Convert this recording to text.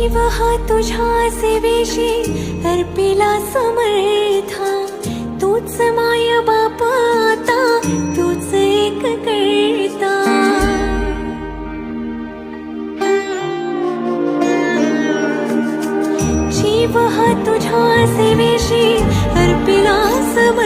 जीव हा तुझ्या सेवेशी अर्पिला समर्था, तूच माय बाप आता, तूच एक करता। जीव हा तुझ्या सेवेशी अर्पिला समर्था,